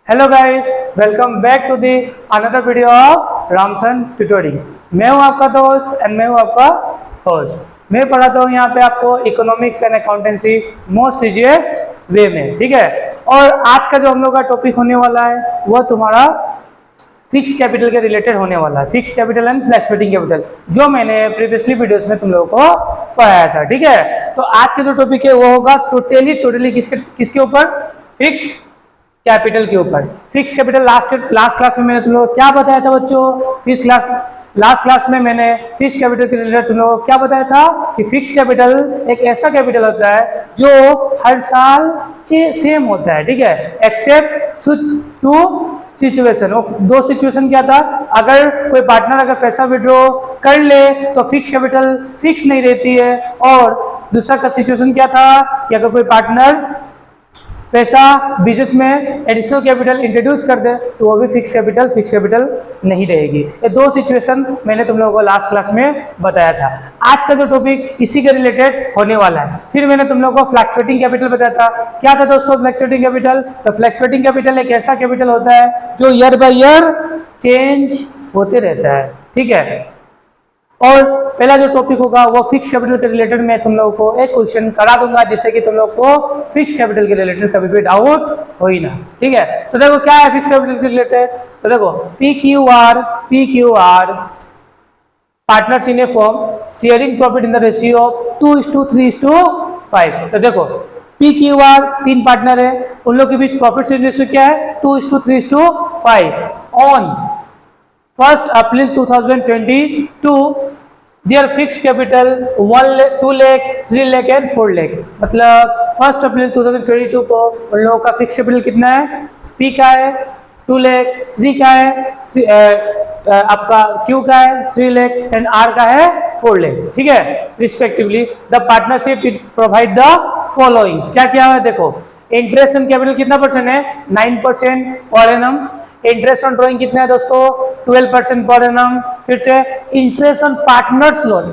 Hello guys, welcome back to the another video of Ramson tutorial. मैं हूं आपका दोस्त एंड मैं हूं आपका होस्ट। मैं पढ़ाता हूं यहाँ पे आपको economics and accountancy most easiest way में, ठीक है। और आज का जो हम लोग का टॉपिक होने वाला है वो तुम्हारा फिक्स कैपिटल के रिलेटेड होने वाला है। Fix capital and fluctuating capital, जो मैंने प्रीवियसली वीडियोस में तुम लोगों को पढ़ाया था, ठीक है। तो आज का जो टॉपिक है वो होगा टोटली किसके ऊपर? फिक्स कैपिटल के ऊपर। फिक्स कैपिटल लास्ट क्लास में मैंने तुम लोगों को क्या बताया था बच्चों? लास्ट क्लास में मैंने फिक्स कैपिटल के रिलेटेड तुम लोगों को क्या बताया था कि फिक्स कैपिटल एक ऐसा कैपिटल होता है जो हर साल सेम होता है, ठीक है, एक्सेप्ट टू सिचुएशन। दो सिचुएशन क्या था? अगर कोई पार्टनर अगर पैसा विड्रॉ कर ले तो फिक्स कैपिटल फिक्स नहीं रहती है, और दूसरा का सिचुएशन क्या था कि अगर कोई पार्टनर पैसा बिजनेस में एडिशनल कैपिटल इंट्रोड्यूस कर दे तो वो भी फिक्स कैपिटल नहीं रहेगी। ये दो सिचुएशन मैंने तुम लोगों को लास्ट क्लास में बताया था। आज का जो टॉपिक इसी के रिलेटेड होने वाला है। फिर मैंने तुम लोगों को फ्लक्चुएटिंग कैपिटल बताया था। क्या था दोस्तों फ्लक्चुएटिंग कैपिटल? तो फ्लक्चुएटिंग कैपिटल एक ऐसा कैपिटल होता है जो ईयर बाय ईयर चेंज होते रहता है, ठीक है। और पहला जो टॉपिक होगा वो फिक्स कैपिटल के रिलेटेड मैं तुम लोगों को एक क्वेश्चन करा दूंगा, जिससे कि तुम लोग को फिक्स कैपिटल के रिलेटेड कभी भी डाउट हो ही ना, ठीक है। तो देखो क्या है फिक्स कैपिटल के रिलेटेड। तो देखो P Q are partners in A form sharing profit in the ratio of 2:3:5। तो देखो पी क्यू आर तीन पार्टनर है, उन लोग के बीच प्रॉफिट शेयरिंग रेशियो क्या है? 2:3:5 on 1 April 2022 their fix capital 1 lakh, 2 lakh, 3 lakh and 4 lakh. मतलब 1 अप्रैल 2022 को उन लोगों का फिक्स कैपिटल कितना है? पी का है 2 लाख, 3 का है आपका क्यू का है 3 लाख एंड आर का है 4 लाख, ठीक है, respectively. The partnership provide the followings. क्या क्या है देखो, इंटरेस्ट ऑन कैपिटल कितना परसेंट है? 9% per annum. Interest on drawing कितना है दोस्तों? 12% पर एनम। फिर से इंटरेस्ट ऑन पार्टनर्स लोन,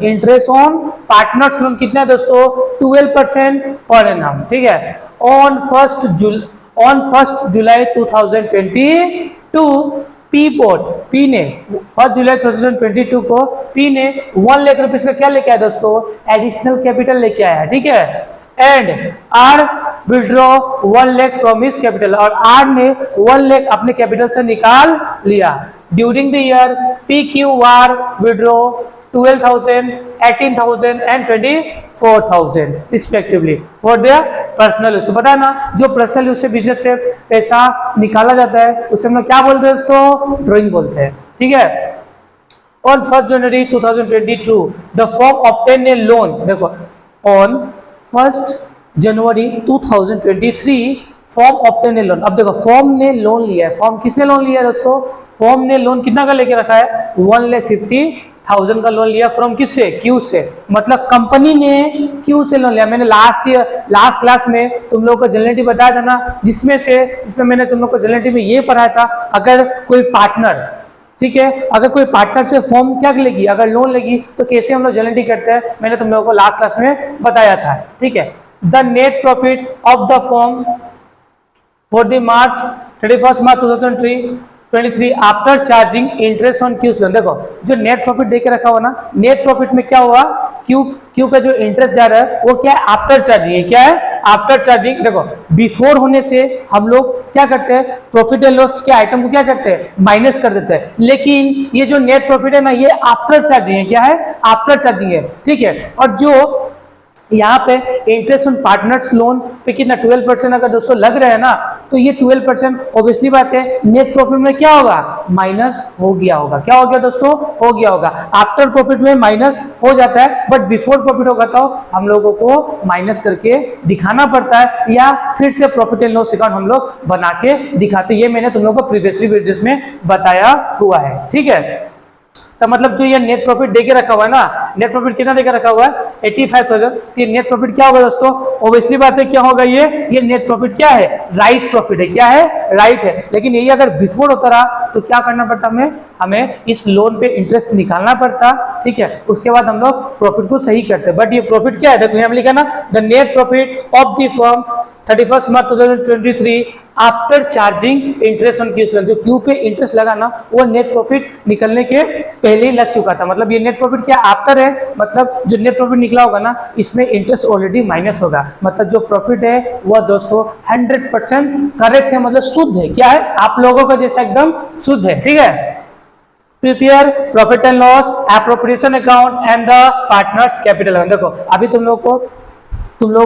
कितना है दोस्तों? 12% पर एनम, ठीक है। ऑन 1 जुलाई 2022 पी ने 1 जुलाई 2022 को पी ने 1 लाख रुपीज का क्या लेके आया दोस्तों? एडिशनल कैपिटल लेके आया, ठीक है। And R withdraw 1 lakh from his capital, और आर ने 1 लाख अपने कैपिटल से निकाल लिया। During the year P Q R withdraw 12,000, 18,000 and 24,000 respectively for their personal use. तो पता है ना, जो पर्सनल यूज से बिजनेस से पैसा निकाला जाता है उसे हम लोग क्या बोलते हैं दोस्तों? ड्रॉइंग बोलते हैं, ठीक है। On 1 January 2022 the firm obtain a loan. देखो on 1 January 2023 firm obtain a loan. अब देखो फॉर्म ने लोन लिया है। फॉर्म किसने लोन लिया है दोस्तों? फॉर्म ने लोन कितना का लेके रखा है? 1,50,000 का लोन लिया। फ्रॉम किससे? क्यू से। मतलब कंपनी ने क्यू से लोन लिया। मैंने लास्ट क्लास में तुम लोगों को जनरलिटी बताया था ना, जिसमें मैंने तुम लोग को जनरलिटी में ये पढ़ाया था, अगर कोई पार्टनर, ठीक है, अगर कोई पार्टनर से फॉर्म क्या लेगी, अगर लोन लेगी तो कैसे हम लोग जनरलिटी करते हैं, मैंने तुम लोगों को लास्ट क्लास में बताया था, ठीक है। The net profit of the firm for the March 31 March 2023 after charging interest on Q's loan. देखो जो नेट प्रॉफिट देके रखा हुआ ना, नेट प्रॉफिट में क्या हुआ? क्यू का जो इंटरेस्ट जा रहा है वो क्या है? आफ्टर चार्जिंग है। क्या है? After charging. देखो बिफोर होने से हम लोग क्या करते हैं? प्रॉफिट एंड लॉस के आइटम को क्या करते हैं? माइनस कर देते हैं। लेकिन ये जो नेट प्रॉफिट है ना, ये आफ्टर चार्जिंग है। क्या है? आफ्टर चार्जिंग है, ठीक है। और जो यहाँ पे इंटरेस्ट ऑन पार्टनर्स लोन पे कितना 12% अगर दोस्तों लग रहा है ना, तो ये 12% ऑब्वियसली बात है नेट प्रॉफिट में क्या होगा? माइनस हो गया होगा। क्या हो गया दोस्तों? हो गया होगा। आफ्टर प्रॉफिट में माइनस हो जाता है, बट बिफोर प्रॉफिट होगा तो हम लोगों को माइनस करके दिखाना पड़ता है, या फिर से प्रॉफिट एंड लॉस अकाउंट हम लोग बना के दिखाते हैं। ये मैंने तुम लोगों को प्रीवियसली वीडियोस में बताया हुआ है, ठीक है। तो मतलब जो ये नेट प्रॉफिट देके रखा हुआ है ना, नेट प्रॉफिट कितना देके रखा हुआ है? 85,000। तो ये नेट प्रॉफिट क्या होगा दोस्तों? ऑब्वियसली बात है क्या होगा? ये नेट प्रॉफिट क्या है? राइट प्रॉफिट है। क्या है? राइट है। लेकिन यही अगर बिफोर होता रहा तो क्या करना पड़ता हमें इस लोन पे इंटरेस्ट निकालना पड़ता, ठीक है। उसके बाद हम लोग प्रॉफिट को सही करते। बट ये प्रॉफिट क्या है? देखो यहाँ लिखा ना, the net profit of the firm 31 March 2023 after charging interest on Q spend, जो क्यू पे इंटरेस्ट लगा ना वो नेट प्रॉफिट निकलने के पहले ही लग चुका था। मतलब ये नेट प्रॉफिट क्या आफ्टर है, मतलब जो नेट प्रॉफिट निकला होगा ना इसमें इंटरेस्ट ऑलरेडी माइनस होगा। मतलब जो प्रॉफिट है वह दोस्तों 100% करेक्ट है, मतलब शुद्ध है। क्या है, आप लोगों का जैसा एकदम शुद्ध है। ठीक है, prepare profit and loss, appropriation account and the partners capital account. देखो अभी तुम लोगों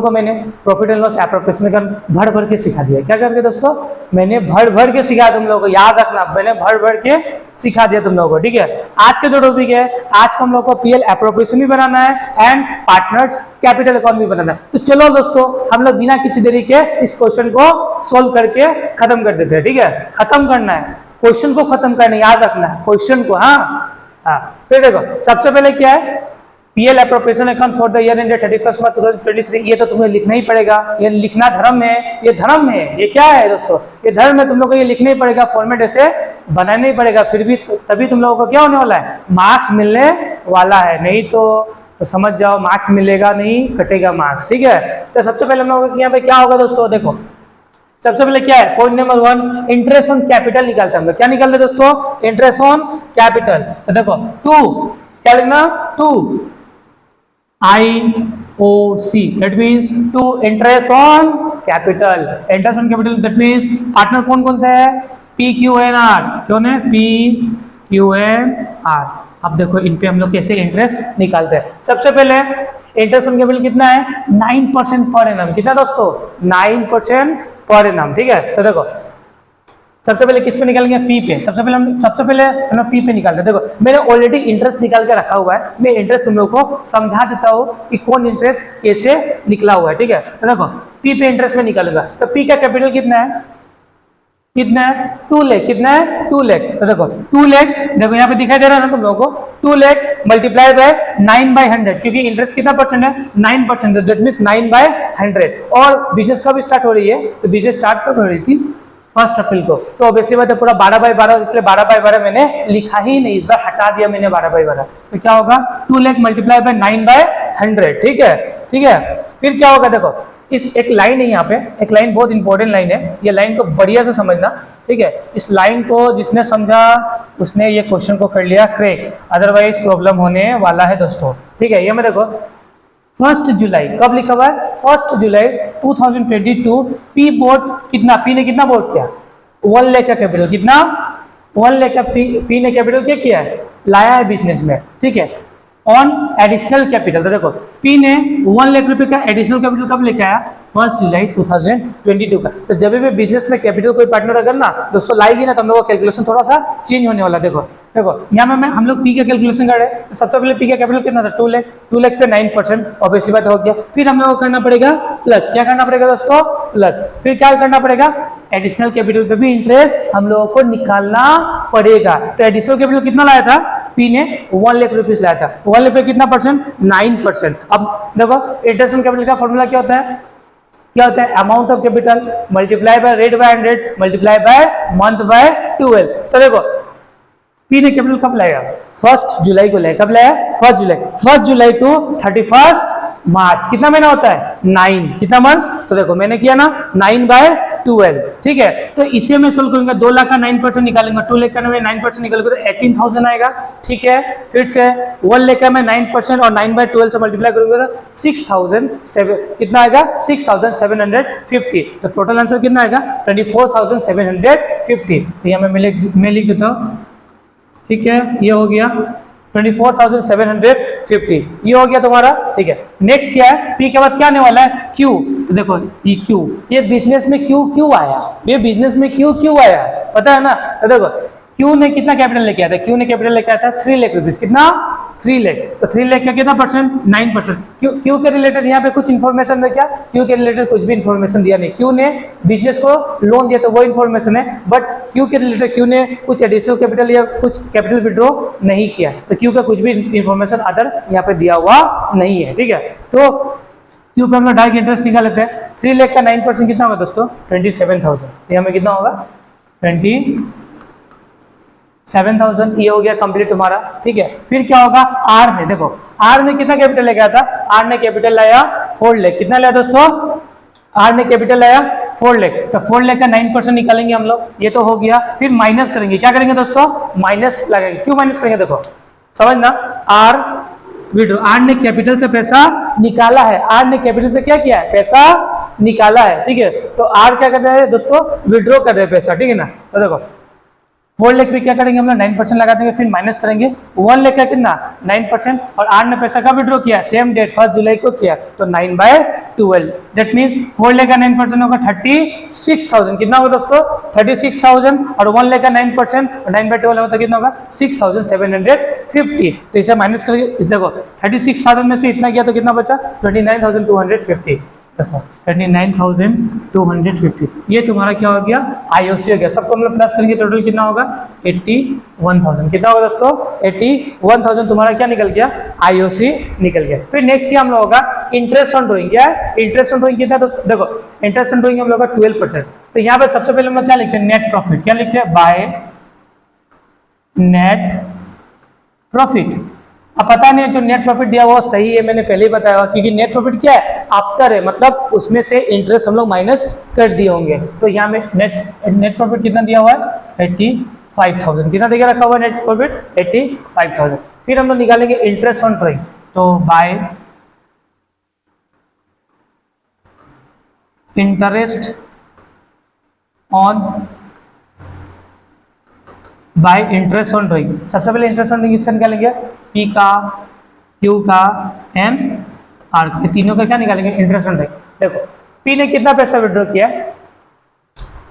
को मैंने profit and loss appropriation account भर भर के सिखा दिया। क्या करके दोस्तों, मैंने भर भर के सिखाया तुम लोगों को, याद रखना मैंने भर भर के सिखा दिया तुम लोगों को। ठीक है, आज का जो टॉपिक है, आज को हम लोग को पीएल एप्रोप्रिएशन भी बनाना है एंड पार्टनर्स कैपिटल अकाउंट भी बनाना है। तो चलो दोस्तों हम लोग बिना किसी देरी के इस क्वेश्चन को सोल्व करके खत्म कर देते हैं। ठीक है, खत्म करना है क्वेश्चन को, खत्म करना, याद रखना है क्वेश्चन को। हाँ, फिर देखो सबसे पहले क्या है, PL appropriation account for the year ended 31 March 2023। ये तो तुम्हें लिखना ही पड़ेगा, ये लिखना धर्म है, ये धर्म है। ये क्या है दोस्तों, ये धर्म है, तुम लोग को ये लिखना ही पड़ेगा, फॉर्मेट ऐसे बनाना ही पड़ेगा। फिर भी तभी तुम लोगों को क्या होने वाला है, मार्क्स मिलने वाला है। नहीं तो समझ जाओ मार्क्स मिलेगा नहीं, कटेगा मार्क्स। ठीक है, तो सबसे पहले हम लोगों को यहाँ पे क्या होगा दोस्तों, देखो सबसे पहले क्या है, point number 1 interest on capital निकालते हैं हम लोग। क्या निकालते हैं दोस्तों, इंटरेस्ट ऑन कैपिटल। तो देखो 2 क्या लिखना, 2 IOC, that means 2 interest on capital. Interest on capital that means partner कौन कौन से है, PQNR। कौन है, PQNR। अब देखो इन पे हम लोग कैसे इंटरेस्ट निकालते हैं। सबसे पहले इंटरेस्ट ऑन कैपिटल कितना है, 9% पर एनम। कितना दोस्तों, 9% पर एनम। ठीक है, तो देखो सबसे पहले किस पे निकालेंगे, पी पे। सबसे पहले हम पी पे निकालते हैं। देखो मैंने ऑलरेडी इंटरेस्ट निकाल के रखा हुआ है, मैं इंटरेस्ट तुम लोग को समझा देता हूँ कि कौन इंटरेस्ट कैसे निकला हुआ है। ठीक है, तो देखो पी पे इंटरेस्ट में निकालूंगा। तो पी का कैपिटल कितना है, 2 लाख। कितना है, 2 लाख। तो देखो 2 लाख, देखो यहाँ पे दिखाई दे रहा है ना तुम लोगों को, 2 लाख मल्टीप्लाई बाय 9/100, क्योंकि इंटरेस्ट कितना परसेंट है, 9%, दैट मींस 9/100। और बिजनेस कब स्टार्ट हो रही है, तो बिजनेस स्टार्ट कब हो रही थी, 1 अप्रैल को। तो ऑब्वियसली बात है पूरा 12/12, इसलिए 12/12 मैंने लिखा ही नहीं, इस बार हटा दिया मैंने 12/12। तो क्या होगा, 2 लाख मल्टीप्लाई बाय 9/100। ठीक है, ठीक है। फिर क्या होगा, देखो इस एक लाइन है यहाँ पे, एक लाइन बहुत इंपॉर्टेंट लाइन है, ये लाइन को बढ़िया से समझना। ठीक है, इस लाइन को जिसने समझा उसने ये क्वेश्चन को कर लिया क्रैक, अदरवाइज प्रॉब्लम होने वाला है दोस्तों। ठीक है, ये मैं देखो 1 जुलाई कब लिखा हुआ है, 1 जुलाई 2022। पी बोर्ड कितना, पी ने कितना बोर्ड किया, 1 लाख का कैपिटल। कितना, 1 लाख का पी ने कैपिटल क्या किया है, लाया है बिजनेस में। ठीक है, ऑन एडिशनल कैपिटल। तो देखो पी ने 1 लाख रुपए का एडिशनल कैपिटल कब लेके आया, 1 जुलाई 2022 का। तो जब भी बिजनेस में कैपिटल कोई पार्टनर अगर ना दोस्तों लाएगी ना, तो हम लोग का कैलकुलेशन थोड़ा सा चेंज होने वाला। देखो यहाँ में हम लोग पी का कैलकुलेशन कर रहे हैं। तो सबसे पहले पी का कैपिटल कितना था, 2 लाख। 2 लाख पे 9%, ऑब्वियसली बात हो गया। फिर हम लोग को करना पड़ेगा प्लस, क्या करना पड़ेगा दोस्तों, प्लस। फिर क्या करना पड़ेगा, एडिशनल कैपिटल पे भी इंटरेस्ट हम लोगों को निकालना पड़ेगा। तो एडिशनल कैपिटल कितना लाया था, पी ने 1 लाख रुपीस लाया था। 1 लाख पे कितना परसेंट, 9%। अब देखो इंटरेस्ट ऑन कैपिटल का फॉर्मूला क्या होता है, amount of capital multiply by rate by 100 multiply by month by 12। तो देखो पी ने कैपिटल कब लाया, 1 जुलाई को लाया। कब लाया, 1 जुलाई टू 31 मार्च। कितना महीना होता है, 9। कितना मंथ, तो देखो मैंने किया ना 9/12। ठीक है, तो इसे मैं सोल्व करूंगा, 2 लाख का 9% निकालूंगा, 2 लाख का मैं 9% निकालूंगा तो 18,000 आएगा। ठीक है, फिर से 1 लाख का मैं 9% और 9/12 से मल्टीप्लाई करूंगा तो 6,007 कितना आएगा, 6,750। तो टोटल आंसर कितना आएगा, 24,750। तो यहाँ मैं लिख देता हूँ। ठीक है, ये हो गया 24,750, ये हो गया तुम्हारा। ठीक है, नेक्स्ट क्या है, पी के बाद क्या आने वाला है, क्यू। तो देखो ये क्यू, ये बिजनेस में क्यू आया, ये बिजनेस में क्यू आया, पता है ना। तो देखो क्यू ने कितना कैपिटल लेके आया था, क्यू ने कैपिटल लेके आया था 3 लाख रुपीस। कितना, 3 लाख। तो 3 लाख का कितना परसेंट, 9%। क्यू के रिलेटेड यहाँ पे कुछ इन्फॉर्मेशन है क्या, क्यू के रिलेटेड कुछ भी इन्फॉर्मेशन दिया नहीं। क्यू ने बिजनेस को लोन दिया तो वो इन्फॉर्मेशन है, बट क्यू के रिलेटेड क्यू ने कुछ एडिशनल कैपिटल या कुछ कैपिटल विड्रॉ नहीं किया, तो क्यू का कुछ भी इन्फॉर्मेशन अदर यहाँ पे दिया हुआ नहीं है। ठीक है, तो क्यू पे हम लोग डायरेक्ट इंटरेस्ट निकाल लेते हैं। 3 लाख का 9% कितना होगा दोस्तों, 27,000। तो यहाँ में कितना होगा, 27,000। ये हो गया कंप्लीट तुम्हारा। ठीक है, फिर क्या होगा, आर ने, देखो आर ने कितना कैपिटल लेके आया था, आर ने कैपिटल लाया 4 लाख। कितना लाया दोस्तों, आर ने कैपिटल लाया 4 लाख, तो 4 लाख का 9% निकालेंगे हम लोग, ये तो हो गया। फिर माइनस करेंगे, क्या करेंगे दोस्तों, माइनस लगाएंगे। क्यों माइनस करेंगे, देखो समझना, आर विड्रॉ, आर ने कैपिटल से पैसा निकाला है, आर ने कैपिटल से क्या किया है, पैसा निकाला है, ठीक है। तो आर क्या कर रहा है दोस्तों, विड्रॉ कर रहे हैं पैसा, ठीक है ना। तो देखो 4 लाख पे क्या करेंगे हम लोग, 9% लगा देंगे, फिर माइनस करेंगे 1 लाख का कितना 9%, और आर ने पैसा कब विड्रॉ किया, सेम डेट 1 जुलाई को किया, तो 9/12, दैट मीन्स 4 लाख का 9% होगा 36,000, कितना होगा दोस्तों 36,000, और 1 लाख का 9% और 9/12 होगा तो कितना होगा 6,750। तो इसे माइनस करके देखो 36,000 में से इतना किया तो कितना बचा 29,250, देखो 29,250, ये तुम्हारा क्या हो गया, आईओसी हो गया। सबको हम लोग प्लस करेंगे, टोटल कितना होगा 81,000, कितना होगा दोस्तों 81,000 तुम्हारा क्या निकल गया, आईओसी निकल गया। फिर नेक्स्ट क्या हम लोगों का इंटरेस्ट ऑन ड्रॉइंग, क्या है इंटरेस्ट ऑन ड्रॉइंग कितना दोस्तों, देखो इंटरेस्ट ऑन ड्रॉइंग हम लोग का 12%। तो यहाँ पे सबसे पहले हम लोग क्या लिखते हैं, नेट प्रॉफिट, क्या लिखते हैं, बाय नेट प्रॉफिट। अब पता नहीं जो नेट प्रॉफिट दिया वो सही है, मैंने पहले ही बताया, क्योंकि नेट प्रॉफिट क्या है, आफ्टर है, मतलब उसमें से इंटरेस्ट हम लोग माइनस कर दिए होंगे। तो यहाँ में नेट प्रॉफिट कितना दिया हुआ है 85,000, कितना देकर रखा हुआ है नेट प्रॉफिट 85,000। फिर हम लोग निकालेंगे इंटरेस्ट ऑन ड्रॉइंग, तो bye interest on by interest on drawing, सबसे पहले इंटरेस्ट ऑन ड्रॉइंग इसका निकालेंगे, पी का, क्यू का, एन, आर का, तीनों का क्या निकालेंगे इंटरेस्ट ऑन ड्रॉइंग। देखो पी ने कितना पैसा विड्रॉ किया है,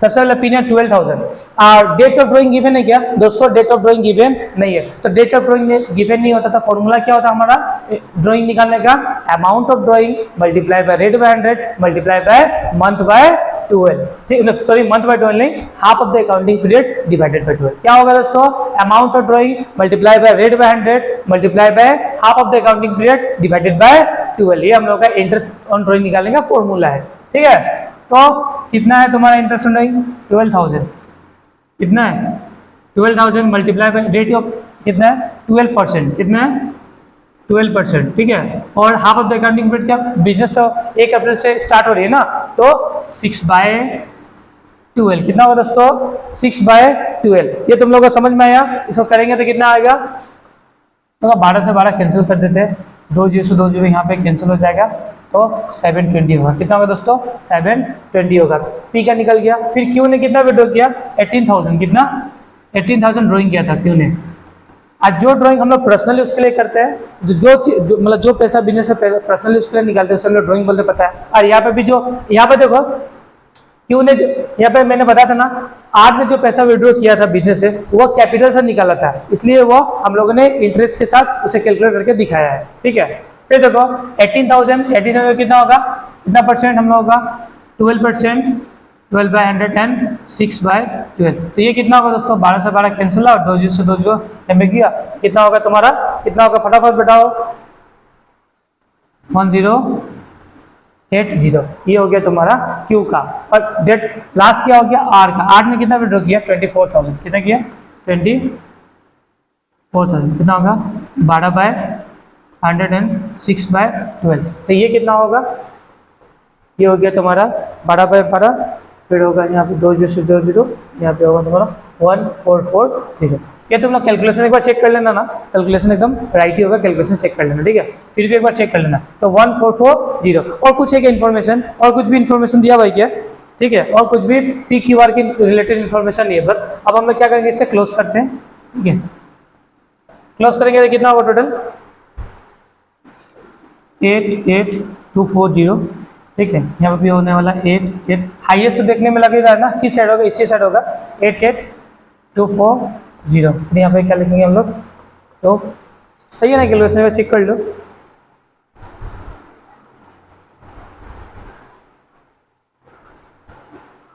सबसे पहले पी ने 12,000, और डेट ऑफ ड्रॉइंग गिवन है क्या दोस्तों, डेट ऑफ ड्रॉइंग गिवन नहीं है। तो डेट ऑफ ड्रॉइंग गिवन नहीं होता था, फॉर्मूला क्या होता हमारा ड्रॉइंग निकालने का, amount of drawing multiply by rate by 100 multiply by month by 12, ठीक, सॉरी मंथ बाय 12 नहीं, half of the accounting period divided by 12। क्या होगा दोस्तों, amount of drawing multiply by rate by 100 multiply by half of the accounting period divided by 12, ये हम लोग का interest on drawing निकालने का फॉर्मूला है, ठीक है। तो कितना है तुम्हारा इंटरेस्ट ऑन ड्रॉइंग 12,000, कितना है 12,000 मल्टीप्लाई बाय रेट ऑफ कितना है 12%, कितना है 12%, ठीक है। और half of the accounting period क्या, बिजनेस तो 1 अप्रैल से स्टार्ट हो रही है ना, तो 6/12, कितना होगा दोस्तों 6/12, ये तुम लोगों को समझ में आया। इसको करेंगे तो कितना आएगा, तो 12 से 12 कैंसिल कर देते हैं, 2 0 से 2 0 यहाँ पे कैंसिल हो जाएगा, तो 720 होगा, कितना होगा दोस्तों 720 होगा, पी का निकल गया। फिर क्यू ने कितना विड्रॉ किया 18,000, कितना 18,000 ड्रॉइंग किया था क्यू ने। आज जो ड्राइंग हम लोग पर्सनली उसके लिए करते हैं, जो मतलब जो पैसा बिजनेस से पर्सनली उसके लिए निकालते हैं उसे हम लोग ड्राइंग बोलते, पता है। और यहाँ पे भी जो यहाँ पे देखो क्यू ने यहाँ पे मैंने बताया था ना, आर ने जो पैसा विड्रॉ किया था बिजनेस से वो कैपिटल से निकाला था, इसलिए वो हम लोगों ने इंटरेस्ट के साथ उसे कैलकुलेट करके दिखाया है, ठीक है। फिर देखो 18,000 कितना होगा, कितना परसेंट हम लोगों का 12%, 12/100 एंड 6/12, तो ये कितना होगा दोस्तों 12 से 12 कैंसिल और 2 0 से 2 0 में गया, कितना होगा तुम्हारा, कितना होगा फटाफट बताओ 1080, ये हो गया तुम्हारा क्यू का। और डेट लास्ट क्या हो गया आर का, आर ने कितना विड्रॉ किया 24,000, कितना किया 24,000, कितना होगा 12/100 एंड 6/12, तो ये कितना होगा, ये हो गया तुम्हारा 12/12, फिर होगा यहाँ पे 2 0 से 2 0, यहाँ पे होगा तुम्हारा 1440। ये तुम लोग कैलकुलेशन एक बार चेक कर लेना ना, कैलकुलेशन एकदम राइट ही होगा, कैलकुलेशन चेक कर लेना, ठीक है। फिर भी एक बार चेक कर लेना, तो 1440। और कुछ है क्या इन्फॉर्मेशन, और कुछ भी इन्फॉर्मेशन दिया भाई क्या, ठीक है, और कुछ भी PQR की रिलेटेड इन्फॉर्मेशन नहीं है बस। अब हम लोग क्या करेंगे, इससे क्लोज करते हैं, ठीक है। क्लोज करेंगे तो कितना होगा टोटल 88240, ठीक है। यहाँ पे भी होने वाला 8 हाईएस्ट तो देखने में लगेगा ना, किस साइड होगा, इसी साइड होगा 88240। फिर यहाँ पे क्या लिखेंगे हम लोग, तो सही है ना कैलकुलेशन, चेक कर लो,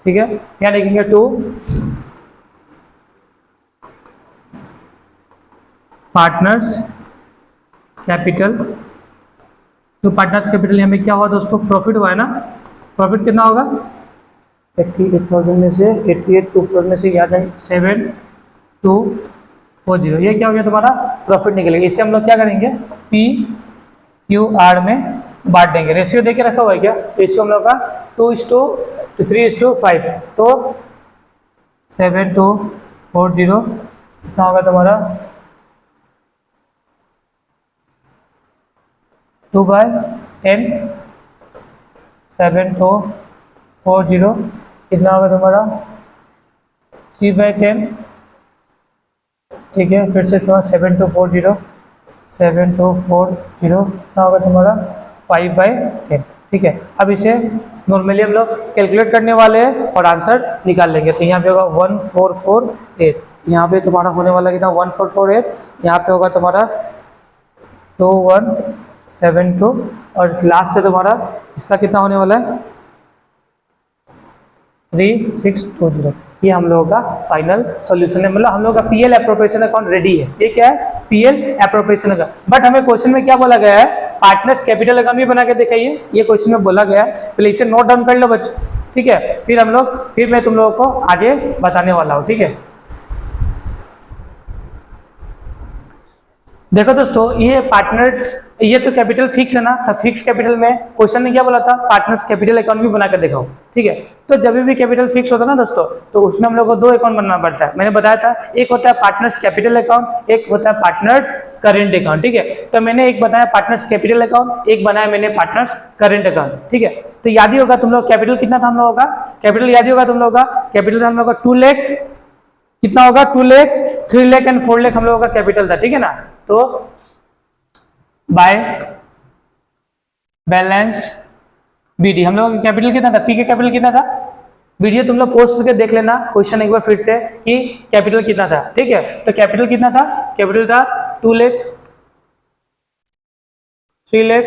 ठीक है। यहाँ लिखेंगे 2 पार्टनर्स कैपिटल, तो पार्टनर्स कैपिटल यहाँ में क्या हुआ दोस्तों, प्रॉफिट हुआ है ना, प्रॉफिट कितना होगा 88,000 में से 88,240 में से याद है 7240, ये क्या हो गया तुम्हारा प्रॉफिट निकलेगा। इससे हम लोग क्या करेंगे PQR में बांट देंगे, रेशियो देके रखा हुआ है क्या, रेशियो हम लोग का 2:2 तो 3:5, तो 7240 कितना होगा तुम्हारा 2/10, 7240 कितना होगा तुम्हारा 3/10, ठीक है। फिर से तुम्हारा 7240 कितना होगा तुम्हारा 5/10, ठीक है। अब इसे नॉर्मली हम लोग कैलकुलेट करने वाले हैं और आंसर निकाल लेंगे। तो यहाँ पे होगा 1448, यहाँ पे तुम्हारा होने वाला कितना 1448, यहाँ पे होगा तुम्हारा 2172 और लास्ट है तुम्हारा इसका कितना होने वाला है 3620। ये हम लोगों का फाइनल सॉल्यूशन है, मतलब हम लोग का पीएल एप्रोप्रिएशन अकाउंट रेडी है। ये क्या है पीएल एप्रोप्रिएशन अकाउंट। बट हमें क्वेश्चन में क्या बोला गया है पार्टनर्स कैपिटल अकाउंट भी बना के दिखाइए, ये क्वेश्चन में बोला गया है। पहले इसे नोट डाउन कर लो बच्चे, ठीक है। फिर मैं तुम लोगों को आगे बताने वाला हूँ, ठीक है। देखो दोस्तों ये पार्टनर्स, ये तो कैपिटल फिक्स है ना, तो फिक्स कैपिटल में क्वेश्चन ने क्या बोला था पार्टनर्स कैपिटल अकाउंट भी बनाकर दिखाओ, ठीक है। तो जब भी कैपिटल फिक्स होता है ना दोस्तों, तो उसमें हम लोग को 2 अकाउंट बनाना पड़ता है। मैंने बताया था एक होता है पार्टनर्स कैपिटल अकाउंट, एक होता है पार्टनर्स करेंट अकाउंट, ठीक है। तो मैंने एक बताया पार्टनर्स कैपिटल अकाउंट, एक बनाया मैंने पार्टनर्स करेंट अकाउंट, ठीक है। तो याद ही होगा तुम लोग कैपिटल कितना था हम लोगों का, कैपिटल याद ही होगा तुम लोगों का, कैपिटल था हम लोग का 2 लाख, कितना होगा 2 लाख, 3 लाख एंड 4 लाख हम लोगों का कैपिटल था, ठीक है ना। तो बाय बैलेंस बीडी हम लोगों का कैपिटल कितना था, पी के कैपिटल कितना था, वीडियो तुम लोग पोस्ट करके देख लेना क्वेश्चन एक बार फिर से कि कैपिटल कितना था, ठीक है। तो कैपिटल कितना था, कैपिटल था 2 लाख, 3 लाख,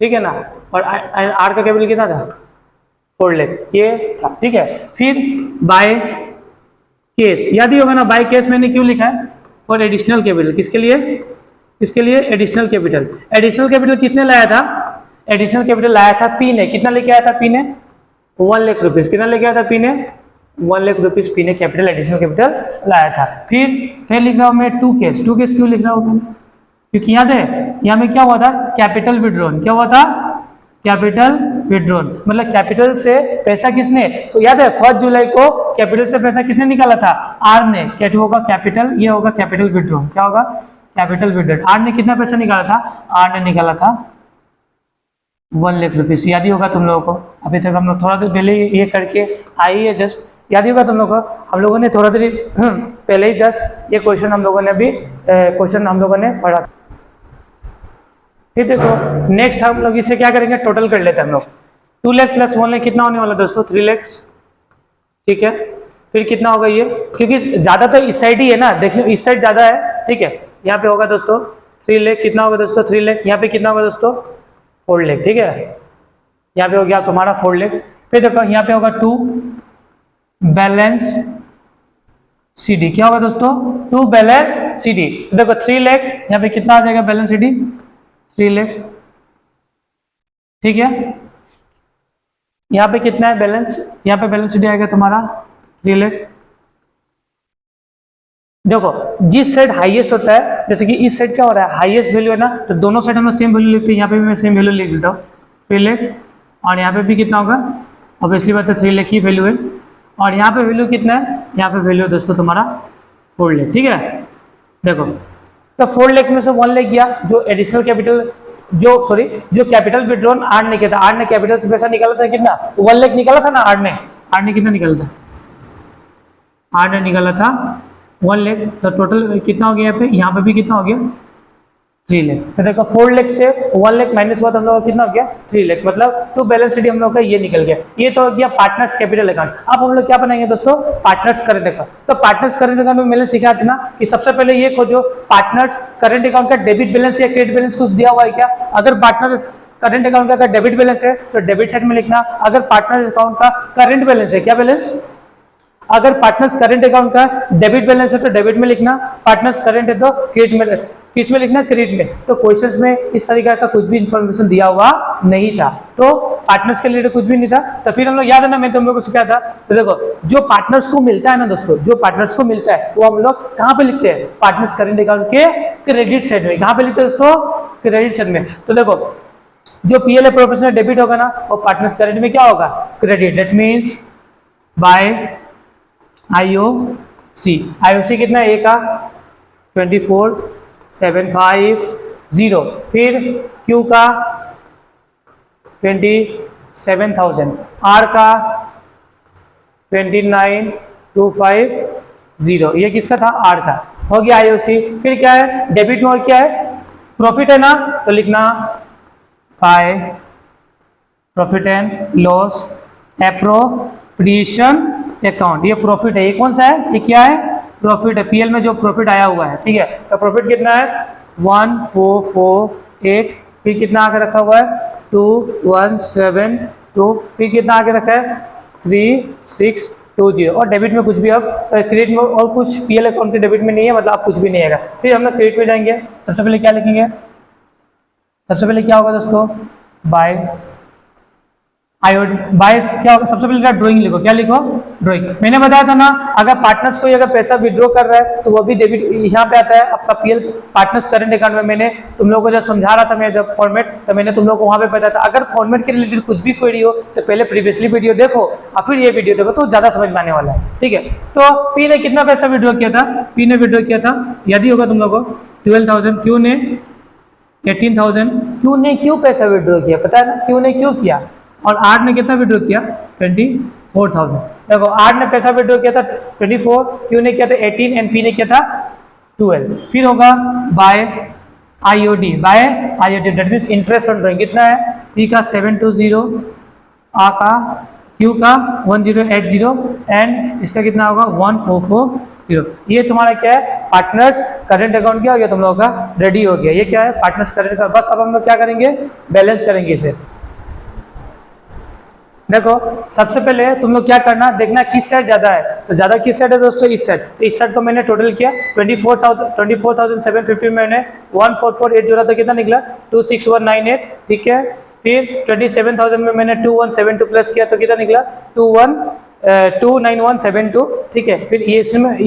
ठीक है ना। और आर का कैपिटल कितना था 4 लाख, ये था, ठीक है। फिर बाय केस याद ही होगा ना, बाय केस मैंने क्यों लिखा है फॉर एडिशनल कैपिटल, किसके लिए, इसके लिए एडिशनल कैपिटल। एडिशनल कैपिटल किसने लाया था, एडिशनल कैपिटल लाया था पी ने, कितना लेके आया था पी ने 1 लाख रुपीज, कितना लेके आया था पी ने 1 लाख रुपीज पी ने कैपिटल एडिशनल कैपिटल लाया था। फिर लिख रहा हूं मैं 2 केस, 2 केस क्यों लिख रहा हूं मैंने, क्योंकि याद है यहाँ में क्या हुआ था कैपिटल विड्रॉन, क्या हुआ था कैपिटल विड्रॉन, मतलब कैपिटल से पैसा किसने, तो याद है 1 जुलाई को कैपिटल से पैसा किसने निकाला था आर ने, क्या होगा कैपिटल, ये होगा कैपिटल विड्रॉन, क्या होगा कैपिटल विड्रॉन। आर ने कितना पैसा निकाला था, आर ने निकाला था 1 लाख रुपीज, याद ही होगा तुम लोगों को। अभी तक हम लोग थोड़ा देर पहले ये करके आई है, जस्ट याद ही होगा तुम लोगों को, हम लोगों ने थोड़ा देर पहले ही जस्ट ये क्वेश्चन हम लोगों ने भी क्वेश्चन हम लोगों ने पढ़ा था। फिर देखो नेक्स्ट हम लोग इसे क्या करेंगे टोटल कर लेते हैं हम लोग, 2 लाख प्लस 1 लाख कितना होने वाला दोस्तों 3 लाख, ठीक है। फिर कितना होगा ये, क्योंकि ज्यादा तो इस साइड ही है ना, देखिए इस साइड ज्यादा है, ठीक है। यहाँ पे होगा दोस्तों 3 लाख, कितना होगा दोस्तों 3 लाख, यहाँ पे कितना होगा दोस्तों 4 लाख, ठीक है। यहाँ पे हो गया तुम्हारा 4 लाख। फिर देखो यहाँ पे होगा 2 बैलेंस सी डी, क्या होगा दोस्तों 2 बैलेंस सी डी। तो देखो 3 लाख, यहाँ पे कितना आ जाएगा बैलेंस सी डी 3 लाख, ठीक है। यहाँ पे कितना है बैलेंस, यहाँ पे बैलेंस सी डी आएगा तुम्हारा 3 लाख। देखो जिस साइड हाईएस्ट होता है, जैसे कि इस साइड क्या हो रहा है हाईएस्ट वैल्यू है ना, तो दोनों साइड हम लोग सेम वैल्यू लिखते हैं, यहाँ पे भी मैं सेम वैल्यू लिख देता हूँ 3 लाख, और यहाँ पे भी कितना होगा ऑब्वियसली बात है 3 लाख की वैल्यू है, और यहाँ पे वैल्यू कितना है, यहाँ पे वैल्यू दोस्तों तुम्हारा 4 लाख, ठीक है। देखो तो 4 लाख में से 1 लाख गया, जो एडिशनल कैपिटल जो कैपिटल विड्रॉन आर ने किया था, आर ने कैपिटल से पैसा निकाला था कितना 1 लाख निकाला था ना, आर ने कितना निकाला था, आर ने निकाला था 1 लाख। तो टोटल कितना हो गया यहाँ पे भी कितना हो गया 3 लाख। तो देखो 4 लाख से 1 लाख माइनस हुआ तो हम लोग का कितना हो गया 3 लाख, मतलब तो बैलेंस शीट हम लोग का ये निकल गया। ये तो हो गया पार्टनर्स कैपिटल अकाउंट। अब हम लोग क्या बनाएंगे दोस्तों पार्टनर्स करंट अकाउंट। तो पार्टनर्स करंट अकाउंट में मैंने सिखाया था ना कि सबसे पहले ये खोजो पार्टनर्स करंट अकाउंट का डेबिट बैलेंस या क्रेडिट बैलेंस कुछ दिया हुआ है क्या। अगर पार्टनर्स करंट अकाउंट का अगर डेबिट बैलेंस है तो डेबिट साइड में लिखना, अगर पार्टनर्स अकाउंट का करंट बैलेंस है, क्या बैलेंस, अगर पार्टनर्स करंट अकाउंट का डेबिट बैलेंस है तो डेबिट में लिखना, पार्टनर्स करंट है तो क्रेडिट में, किस में लिखना क्रेडिट में। तो क्वेश्चंस में इस तरीके का कुछ भी इंफॉर्मेशन दिया हुआ नहीं था, तो पार्टनर्स के लिए कुछ भी नहीं था। तो फिर हम लोग याद है ना मैं तुम लोग को सिखाया था, तो देखो जो पार्टनर्स को मिलता है ना दोस्तों, जो पार्टनर्स को मिलता है वो हम लोग कहाँ पे लिखते हैं पार्टनर्स करंट अकाउंट के क्रेडिट साइड में। कहाँ पे लिखते हैं दोस्तों क्रेडिट साइड में। तो देखो जो पीएल एप्रोप्रिएशन में डेबिट होगा ना वो पार्टनर्स करेंट में क्या होगा, credit. That means by IOC. IOC कितना है, ए का 24,750, फिर क्यू का 27,000, आर का 29,250। ये किसका था, आर का। हो गया आईओसी। फिर क्या है, डेबिट में और क्या है, प्रॉफिट है ना, तो लिखना by profit and loss appropriation account. ये प्रॉफिट है, ये कौन सा है, ये क्या है, प्रॉफिट है। पीएल में जो प्रॉफिट आया हुआ है, ठीक है। तो प्रॉफिट कितना है 1448, फिर कितना आगे रखा हुआ है 2172, फिर कितना आगे रखा है 3620। और डेबिट में कुछ भी, अब क्रेडिट में और कुछ पीएल अकाउंट के डेबिट में नहीं है, मतलब आप कुछ भी नहीं आएगा। फिर हम लोग क्रेडिट में जाएंगे। सबसे पहले क्या लिखेंगे, सबसे पहले क्या होगा दोस्तों, बाय बाय क्या होगा, सबसे पहले ड्राइंग लिखो। क्या लिखो, ड्राइंग। मैंने बताया था ना, अगर पार्टनर्स कोई अगर पैसा विड्रॉ कर रहा है तो वो भी डेबिट यहाँ पे आता है आपका पीएल पार्टनर्स करंट अकाउंट में। मैंने तुम लोगों को जब समझा रहा था, मैं जब फॉर्मेट, तो मैंने तुम लोग को वहाँ पे बताया था। अगर फॉर्मेट के रिलेटेड कुछ भी क्वेरी हो तो पहले प्रीवियसली वीडियो देखो और फिर ये वीडियो देखो, तो ज़्यादा समझ में आने वाला है, ठीक है। तो पी ने कितना पैसा विड्रॉ किया था, पी ने विड्रॉ किया था, यदि होगा तुम लोगों को 12,000, क्यू ने 18,000। क्यू ने क्यों पैसा विड्रॉ किया, पता है ना, क्यू ने क्यों किया। और आर ने कितना विड्रॉ किया 24,000। देखो आर ने पैसा विड्रॉ किया था 24, क्यू ने किया था 18 एंड पी ने किया था 12। फिर होगा by IOD, by IOD that means interest on drawing. कितना है, पी का 720, आ का, क्यू का 1080 एंड इसका कितना होगा 1440। ये तुम्हारा क्या है, पार्टनर्स करंट अकाउंट क्या हो गया तुम लोगों का, रेडी हो गया। ये क्या है, पार्टनर्स करंट का। बस अब हम लोग क्या करेंगे, बैलेंस करेंगे इसे। देखो सबसे पहले तुम लोग क्या करना, देखना किस साइड ज्यादा है, तो ज्यादा किस साइड है दोस्तों, इस साइड। तो इस साइड को मैंने टोटल किया 24,750, मैंने 1448 जोड़ा तो कितना निकला 26198, ठीक है। फिर 27,000 में मैंने 2172 प्लस किया तो कितना निकला 29172, ठीक है। फिर ये इसमें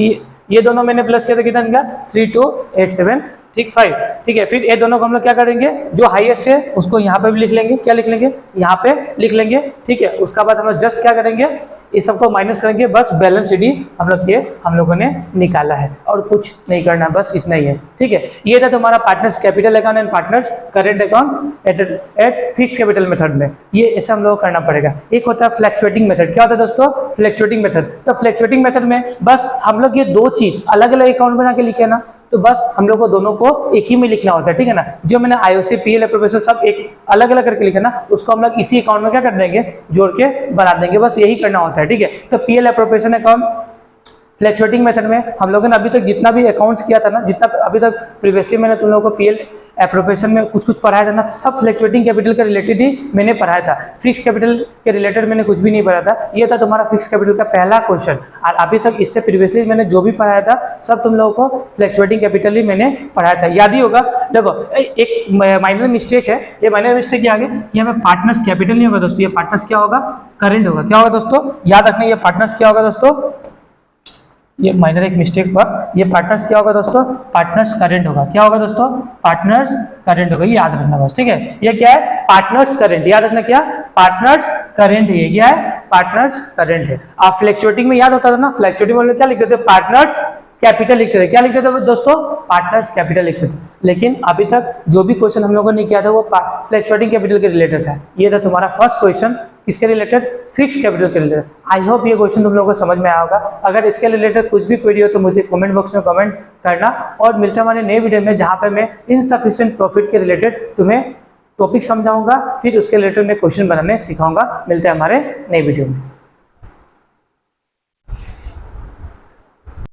ये दोनों मैंने प्लस किया तो कितना निकला 3287, ठीक 5, ठीक है। फिर ये दोनों को हम लोग क्या करेंगे, जो हाईएस्ट है उसको यहाँ पे भी लिख लेंगे। क्या लिख लेंगे, यहाँ पे लिख लेंगे, ठीक है। उसका बाद हम लोग जस्ट क्या करेंगे, ये सबको माइनस करेंगे, बस बैलेंस शीट ही हम लोगों ने निकाला है और कुछ नहीं करना, बस इतना ही है, ठीक है। ये था तुम्हारा partners capital account and partners current account eight fix capital method में। ये ऐसा हम लोग को करना पड़ेगा। एक होता है फ्लैक्चुएटिंग मेथड। क्या होता है दोस्तों, फ्लैक्चुएटिंग मेथड। तो फ्लैक्चुएटिंग मेथड में बस हम लोग ये दो चीज अलग अलग अकाउंट बना के लिखे ना, तो बस हम लोग को दोनों को एक ही में लिखना होता है, ठीक है ना। जो मैंने आईओसी पीएल एप्रोप्रिएशन सब एक अलग अलग करके लिखा ना, उसको हम लोग इसी अकाउंट में क्या कर देंगे, जोड़ के बना देंगे। बस यही करना होता है, ठीक है। तो PL appropriation account fluctuating method में हम लोगों ने अभी तक जितना भी अकाउंट्स किया था ना, जितना अभी तक प्रीवियसली मैंने तुम लोगों को पीएल एप्रोप्रिएशन में कुछ कुछ पढ़ाया था ना, सब फ्लैक्चुएटिंग कैपिटल के रिलेटेड ही मैंने पढ़ाया था। फिक्स कैपिटल के रिलेटेड मैंने कुछ भी नहीं पढ़ा था। ये था तुम्हारा फिक्स कैपिटल का पहला क्वेश्चन। और अभी तक इससे प्रीवियसली मैंने जो भी पढ़ाया था सब तुम लोगों को फ्लैक्चुएटिंग कैपिटल ही मैंने पढ़ाया था, याद ही होगा। देखो एक माइनर मिस्टेक है, ये माइनर मिस्टेक ये आगे कि हमें पार्टनर्स कैपिटल नहीं होगा दोस्तों, ये पार्टनर्स क्या होगा, करेंट होगा। क्या होगा दोस्तों, याद रखना, ये पार्टनर्स क्या होगा दोस्तों, ये माइनर एक मिस्टेक हुआ। ये पार्टनर्स क्या होगा दोस्तों, पार्टनर्स करंट होगा। क्या होगा दोस्तों, पार्टनर्स करंट होगा, ये याद रखना बस, ठीक है। ये क्या है, पार्टनर्स करंट, याद रखना क्या, पार्टनर्स करंट है। ये क्या है, पार्टनर्स करंट है। आप फ्लैक्चुएटिंग में याद होता था ना, फ्लैक्चुएटिंग में क्या लिखते थे, पार्टनर्स कैपिटल लिखते थे। क्या लिखते थे दोस्तों, पार्टनर्स कैपिटल लिखते थे। लेकिन अभी तक जो भी क्वेश्चन हम लोगों ने किया था वो फ्लैक्चुएटिंग कैपिटल के रिलेटेड था। ये था तुम्हारा फर्स्ट क्वेश्चन, किसके रिलेटेड, फिक्स कैपिटल के रिलेटेड। आई होप ये क्वेश्चन तुम लोगों को समझ में आया होगा। अगर इसके रिलेटेड कुछ भी क्वेरी हो तो मुझे कमेंट बॉक्स में कमेंट करना। और मिलते हमारे नए वीडियो में, जहाँ पे मैं इनसफिशिएंट प्रॉफिट के रिलेटेड तुम्हें टॉपिक समझाऊंगा, फिर उसके रिलेटेड मैं क्वेश्चन बनाने सिखाऊंगा। मिलते हैं हमारे नए वीडियो में।